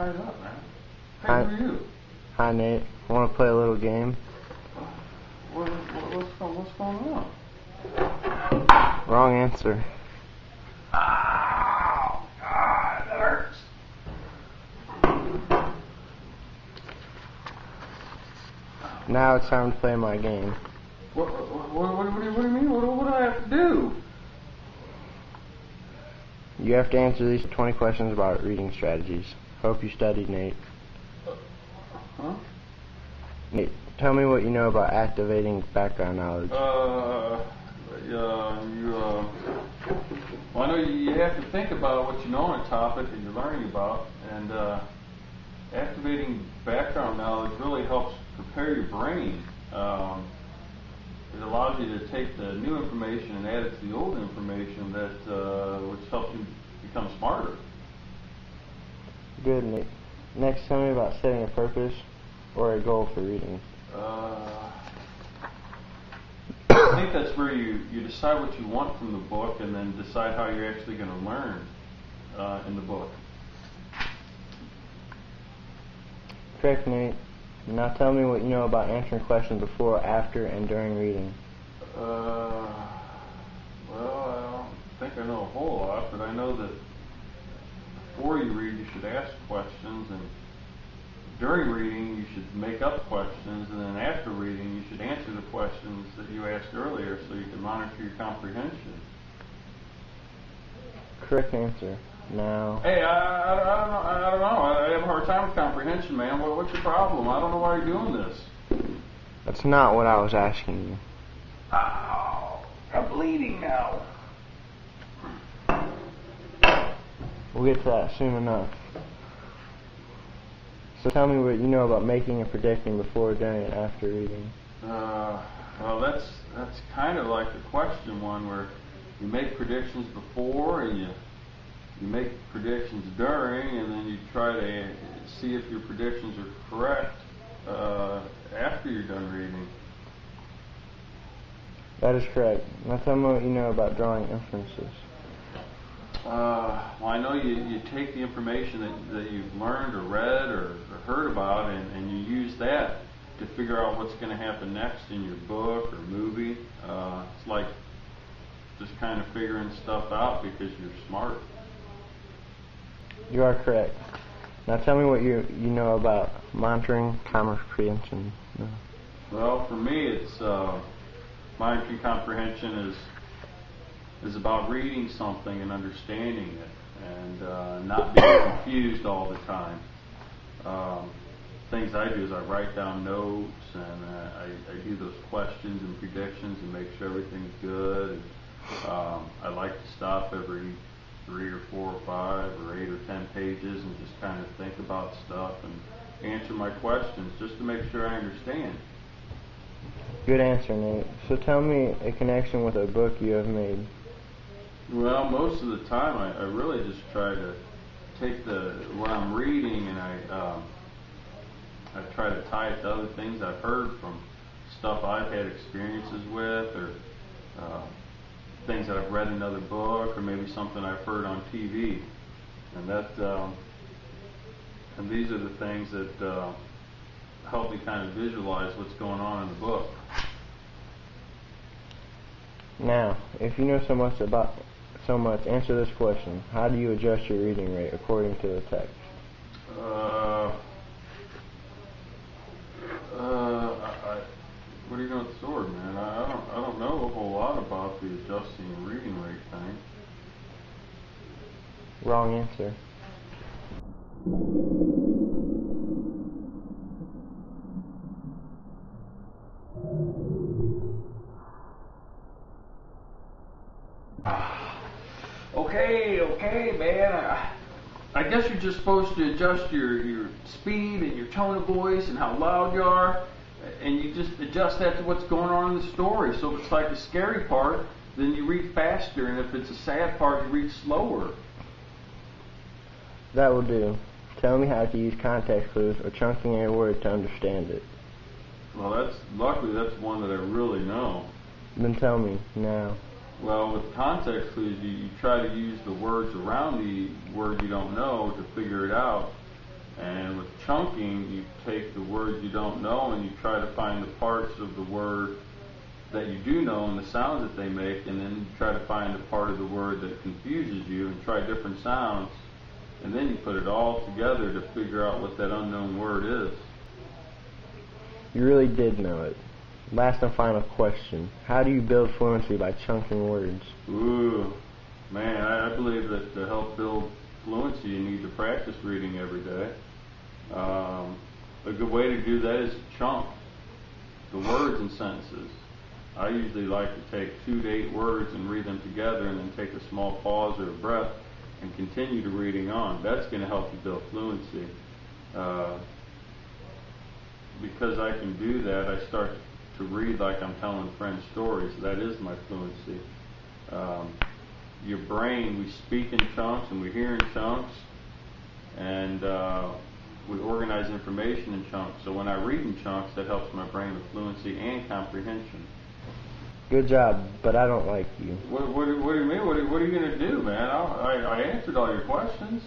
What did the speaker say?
tied up, man. Hey, Hi. who are you? Hi, Nate. Want to play a little game? What's going on? Wrong answer. Ow! God, that hurts. Now it's time to play my game. What do you mean? What do I have to do? You have to answer these 20 questions about reading strategies. Hope you studied, Nate. Huh? Nate, tell me what you know about activating background knowledge. Well, I know you have to think about what you know on a topic that you're learning about, and activating background knowledge really helps prepare your brain. It allows you to take the new information and add it to the old information which helps you become smarter. Good, Nate. Next, tell me about setting a purpose or a goal for reading. I think that's where you decide what you want from the book and then decide how you're actually going to learn in the book. Correct, Nate. Now tell me what you know about answering questions before, after, and during reading. Well, I don't think I know a whole lot, but I know that before you read, you should ask questions, and during reading, you should make up questions, and then after reading, you should answer the questions that you asked earlier so you can monitor your comprehension. Correct answer. Now. Hey, I don't know. I have a hard time with comprehension, man. What's your problem? I don't know why you're doing this. That's not what I was asking you. Ow! I'm bleeding now. We'll get to that soon enough. So tell me what you know about making and predicting before, during, and after reading. Well, that's kind of like the question one where you make predictions before and you make predictions during, and then you try to see if your predictions are correct after you're done reading. That is correct. Now tell me what you know about drawing inferences. Well, I know you take the information that you've learned or read or heard about and you use that to figure out what's going to happen next in your book or movie. It's like just kind of figuring stuff out because you're smart. You are correct. Now tell me what you know about monitoring comprehension. No. Well, for me, it's monitoring comprehension is about reading something and understanding it, and not being confused all the time. Things I do is I write down notes, and I do those questions and predictions and make sure everything's good. And, I like to stop every 3 or 4 or 5 or 8 or 10 pages and just kind of think about stuff and answer my questions just to make sure I understand. Good answer, Nate. So tell me a connection with a book you have made. Well, most of the time I really just try to take what I'm reading and I try to tie it to other things I've heard from stuff I've had experiences with, or things that I've read in another book, or maybe something I've heard on TV. And these are the things that help me kind of visualize what's going on in the book. Now, if you know so much, answer this question. How do you adjust your reading rate according to the text? What are you doing with the sword, man? I don't know a whole lot about the adjusting the reading rate thing. Wrong answer. Okay, man. I guess you're just supposed to adjust your speed and your tone of voice and how loud you are, and you just adjust that to what's going on in the story. So if it's like a scary part, then you read faster, and if it's a sad part, you read slower. That will do. Tell me how to use context clues or chunking a word to understand it. Well, luckily that's one that I really know. Then tell me now. Well, with context clues, you try to use the words around the word you don't know to figure it out. And with chunking, you take the words you don't know and you try to find the parts of the word that you do know and the sounds that they make, and then you try to find the part of the word that confuses you and try different sounds, and then you put it all together to figure out what that unknown word is. You really did know it. Last and final question. How do you build fluency by chunking words? Ooh, man, I believe that to help build fluency, you need to practice reading every day. A good way to do that is to chunk the words and sentences. I usually like to take 2 to 8 words and read them together, and then take a small pause or a breath and continue to reading on. That's going to help you build fluency. Because I can do that, I start to read like I'm telling friends stories. That is my fluency. Your brain, we speak in chunks and we hear in chunks, and we organize information in chunks. So when I read in chunks, that helps my brain with fluency and comprehension. Good job, but I don't like you. What do you mean? What are you going to do, man? I answered all your questions.